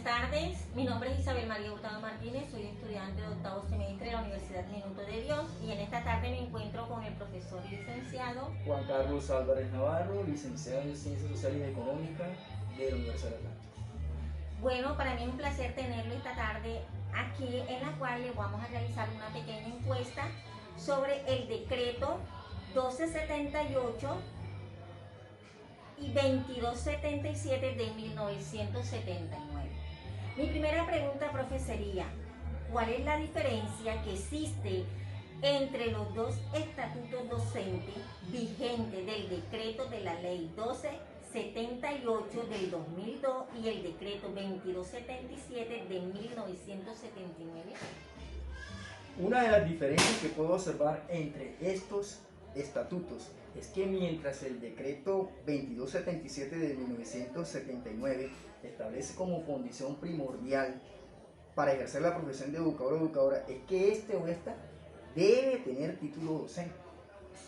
Buenas tardes, mi nombre es Isabel María Hurtado Martínez, soy estudiante de octavo semestre de la Universidad Minuto de Dios y en esta tarde me encuentro con el profesor y licenciado Juan Carlos Álvarez Navarro, licenciado en Ciencias Sociales y Económicas de la Universidad de Atlanta. Bueno, para mí es un placer tenerlo esta tarde aquí, en la cual le vamos a realizar una pequeña encuesta sobre el decreto 1278 y 2277 de 1979. Mi primera pregunta, profe, sería: ¿cuál es la diferencia que existe entre los dos estatutos docentes vigentes del decreto de la ley 1278 del 2002 y el decreto 2277 de 1979? Una de las diferencias que puedo observar entre estos estatutos es que mientras el decreto 2277 de 1979 establece como condición primordial para ejercer la profesión de educador o educadora es que este o esta debe tener título docente.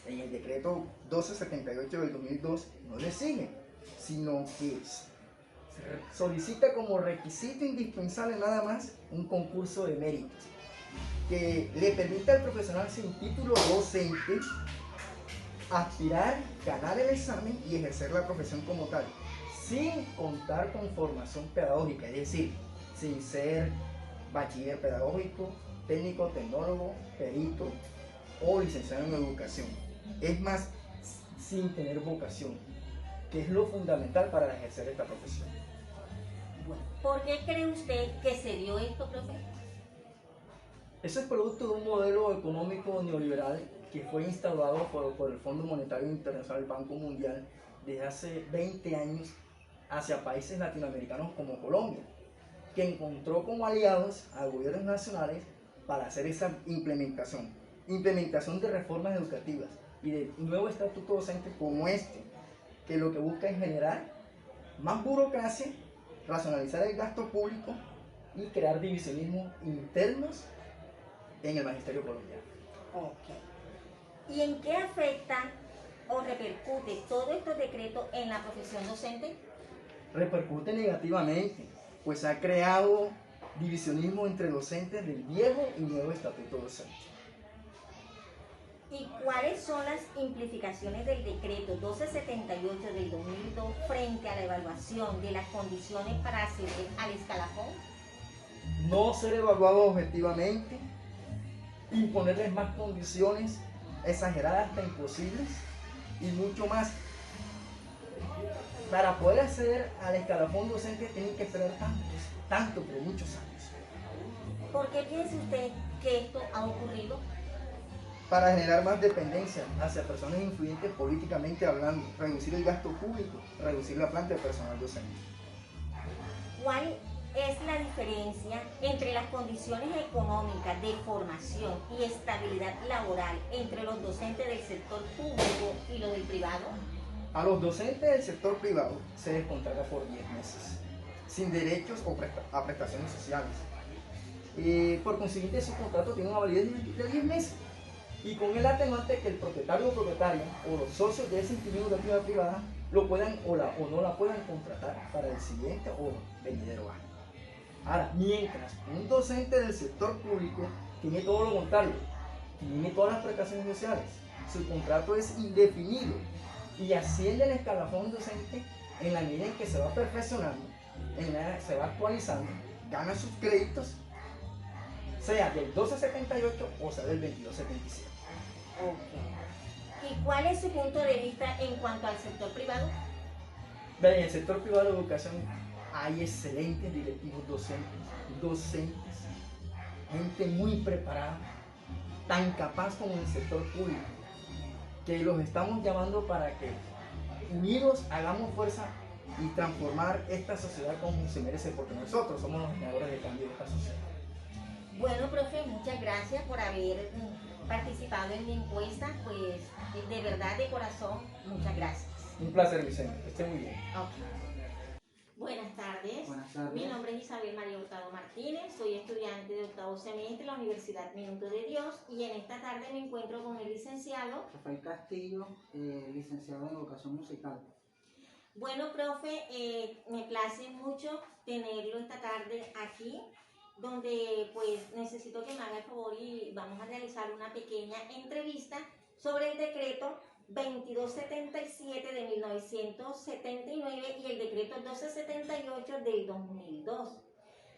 En el decreto 1278 del 2002 no le sigue, sino que solicita como requisito indispensable nada más un concurso de méritos que le permita al profesional sin título docente aspirar, ganar el examen y ejercer la profesión como tal, sin contar con formación pedagógica, es decir, sin ser bachiller pedagógico, técnico, tecnólogo, perito o licenciado en educación. Es más, sin tener vocación, que es lo fundamental para ejercer esta profesión. ¿Por qué cree usted que se dio esto, profe? Eso es producto de un modelo económico neoliberal que fue instaurado por el Fondo Monetario Internacional, el Banco Mundial, desde hace 20 años hacia países latinoamericanos como Colombia, que encontró como aliados a gobiernos nacionales para hacer esa implementación de reformas educativas y de un nuevo estatuto docente como este, que lo que busca es generar más burocracia, racionalizar el gasto público y crear divisionismos internos en el magisterio colombiano. Ok. ¿Y en qué afecta o repercute todos estos decretos en la profesión docente? Repercute negativamente, pues ha creado divisionismo entre docentes del viejo y nuevo estatuto docente. ¿Y cuáles son las implicaciones del decreto 1278 del 2002 frente a la evaluación de las condiciones para acceder al escalafón? No ser evaluado objetivamente, imponerles más condiciones exageradas hasta imposibles y mucho más. Para poder acceder al escalafón docente tienen que esperar tanto por muchos años. ¿Por qué piensa usted que esto ha ocurrido? Para generar más dependencia hacia personas influyentes políticamente hablando, reducir el gasto público, reducir la planta de personal docente. ¿Cuál es la diferencia entre las condiciones económicas de formación y estabilidad laboral entre los docentes del sector público y los del privado? A los docentes del sector privado se les contrata por 10 meses, sin derechos a prestaciones sociales. Por consiguiente, su contrato tiene una validez de 10 meses. Y con el atenuante que el propietario o propietaria o los socios de esa institución educativa privada lo puedan o no la puedan contratar para el siguiente o venidero año. Ahora, mientras un docente del sector público tiene todo lo contrario, tiene todas las prestaciones sociales, su contrato es indefinido y asciende el escalafón docente en la medida en que se va perfeccionando, se va actualizando, gana sus créditos, sea del 1278 o sea del 2277. Ok. ¿Y cuál es su punto de vista en cuanto al sector privado? En el sector privado de educación hay excelentes directivos docentes, gente muy preparada, tan capaz como en el sector público, que los estamos llamando para que unidos hagamos fuerza y transformar esta sociedad como se merece, porque nosotros somos los generadores de cambio de esta sociedad. Bueno, profe, muchas gracias por haber participado en mi encuesta, pues de verdad, de corazón, muchas gracias. Un placer, Vicente, que esté muy bien. Okay. Buenas tardes. Buenas tardes. Mi nombre es Isabel María Hurtado Martínez, soy estudiante de octavo semestre de la Universidad Minuto de Dios y en esta tarde me encuentro con el licenciado Rafael Castillo, licenciado en Educación Musical. Bueno, profe, me place mucho tenerlo esta tarde aquí, donde pues necesito que me haga el favor y vamos a realizar una pequeña entrevista sobre el decreto 2277 de 1979 y el decreto 1278 del 2002.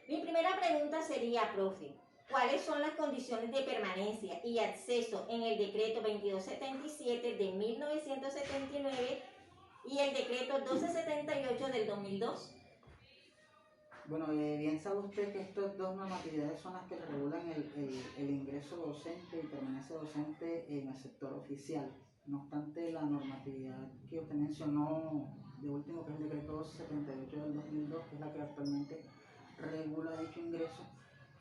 Mi primera pregunta sería, profe, ¿cuáles son las condiciones de permanencia y acceso en el decreto 2277 de 1979 y el decreto 1278 del 2002? Bueno, bien sabe usted que estas dos normatividades son las que regulan el ingreso docente y permanencia docente en el sector oficial. No obstante, la normatividad que usted mencionó de último, que es el decreto 278 del 2002, que es la que actualmente regula dicho ingreso,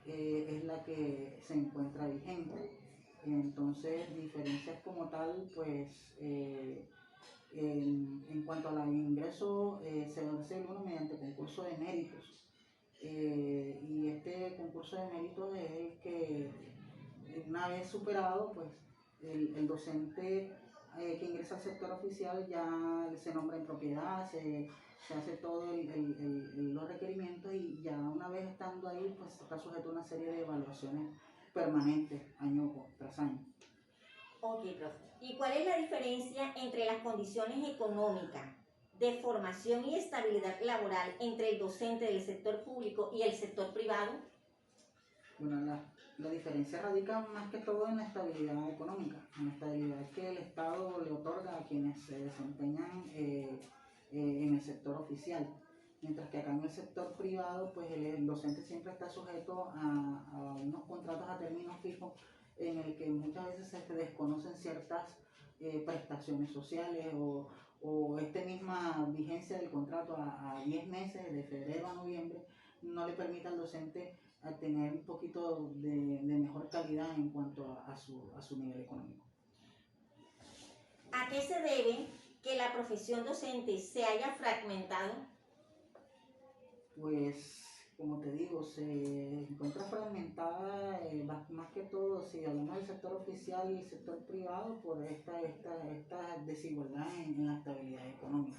es la que se encuentra vigente. Entonces, diferencias como tal, pues en cuanto al ingreso, se hace uno mediante concurso de méritos. Y este concurso de méritos es el que, una vez superado, pues el docente que ingresa al sector oficial ya se nombra en propiedad, se hace todos los requerimientos y ya una vez estando ahí, pues está sujeto a una serie de evaluaciones permanentes año tras año. Ok, profe. ¿Y cuál es la diferencia entre las condiciones económicas de formación y estabilidad laboral entre el docente del sector público y el sector privado? Bueno, la diferencia radica más que todo en la estabilidad económica, en la estabilidad que el Estado le otorga a quienes se desempeñan en el sector oficial. Mientras que acá en el sector privado, pues el docente siempre está sujeto a unos contratos a término fijo en el que muchas veces se desconocen ciertas prestaciones sociales o esta misma vigencia del contrato a 10 meses, de febrero a noviembre, no le permite al docente a tener un poquito de mejor calidad en cuanto a su nivel económico. ¿A qué se debe que la profesión docente se haya fragmentado? Pues, como te digo, se encuentra fragmentada más que todo, si hablamos del sector oficial y el sector privado, por esta desigualdad en la estabilidad económica.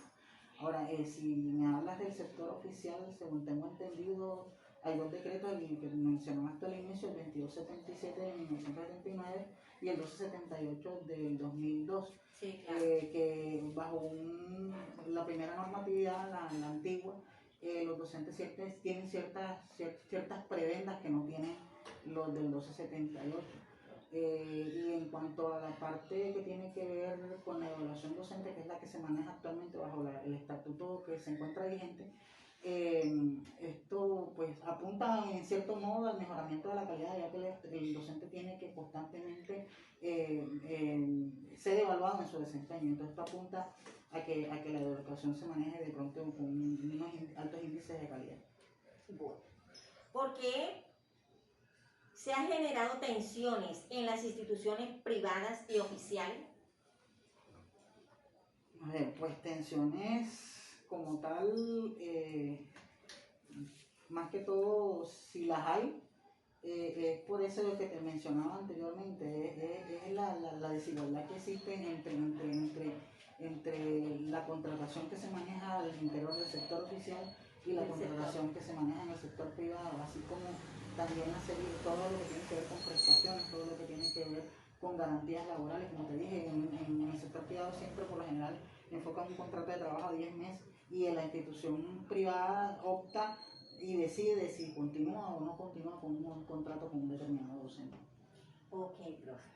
Ahora, si me hablas del sector oficial, según tengo entendido, hay dos decretos, el que mencionaste al inicio, el 2277 de 1979 y el 1278 del 2002, Sí, claro. que bajo la primera normatividad, la antigua, los docentes tienen ciertas prebendas que no tienen los del 1278. Y en cuanto a la parte que tiene que ver con la evaluación docente, que es la que se maneja actualmente bajo el estatuto que se encuentra vigente, esto pues apunta en cierto modo al mejoramiento de la calidad, ya que el docente tiene que constantemente ser evaluado en su desempeño. Entonces esto apunta a que la educación se maneje de pronto con unos altos índices de calidad. Bueno, ¿por qué se han generado tensiones en las instituciones privadas y oficiales? A ver, pues tensiones como tal, más que todo, si las hay, es por eso lo que te mencionaba anteriormente, es la desigualdad que existe entre la contratación que se maneja al interior del sector oficial y la contratación que se maneja en el sector privado, así como también todo lo que tiene que ver con prestaciones, todo lo que tiene que ver con garantías laborales. Como te dije, en el sector privado siempre por lo general enfocan un contrato de trabajo a 10 meses y en la institución privada opta y decide si continúa o no continúa con un contrato con un determinado docente. Ok, profe.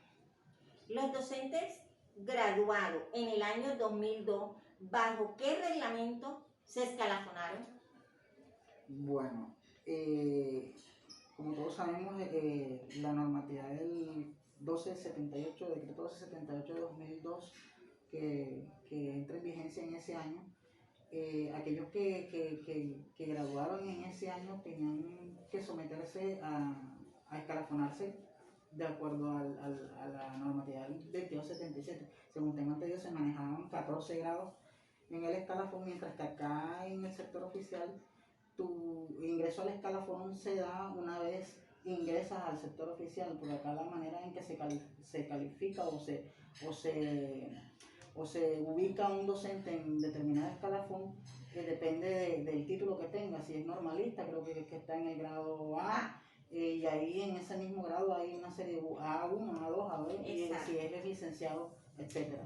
Los docentes graduados en el año 2002, ¿bajo qué reglamento se escalafonaron? Bueno, como todos sabemos, la normatividad del 1278, decreto 1278 de 2002, que entra en vigencia en ese año, aquellos que graduaron en ese año tenían que someterse a escalafonarse de acuerdo a la normatividad del 2277. Según tengo entendido, se manejaban 14 grados en el escalafón, mientras que acá en el sector oficial tu ingreso al escalafón se da una vez ingresas al sector oficial, porque acá la manera en que se califica o o se ubica un docente en determinado escalafón, que depende del título que tenga. Si es normalista, creo que está en el grado A, y ahí en ese mismo grado hay una serie de A1, A2, A2, y si es licenciado, etcétera.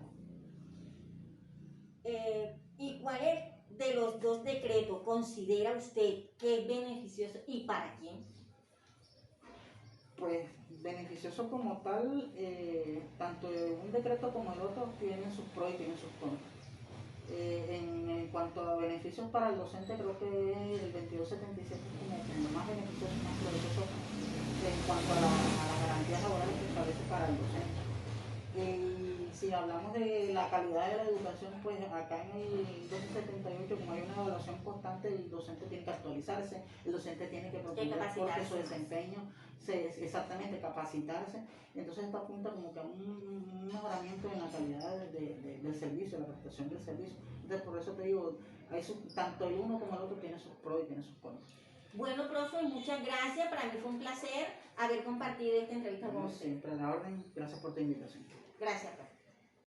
¿Y cuál de los dos decretos considera usted que es beneficioso y para quién? Pues beneficioso como tal, tanto un decreto como el otro tienen sus pros y tienen sus contras. En cuanto a beneficios para el docente, creo que el 2277 es como más beneficioso, más provechoso en cuanto a las garantías laborales que establece para el docente. Y si hablamos de la calidad de la educación, pues acá en el 1278, como hay una evaluación constante, el docente tiene que actualizarse, el docente tiene que proponer porque su desempeño, exactamente, capacitarse. Entonces esto apunta como que a un mejoramiento en la calidad del servicio, la prestación del servicio. Entonces por eso te digo, tanto el uno como el otro tiene sus pros y tiene sus contras. Bueno, profe, muchas gracias. Para mí fue un placer haber compartido esta entrevista con usted. Siempre a la orden. Gracias por tu invitación. Gracias, profe.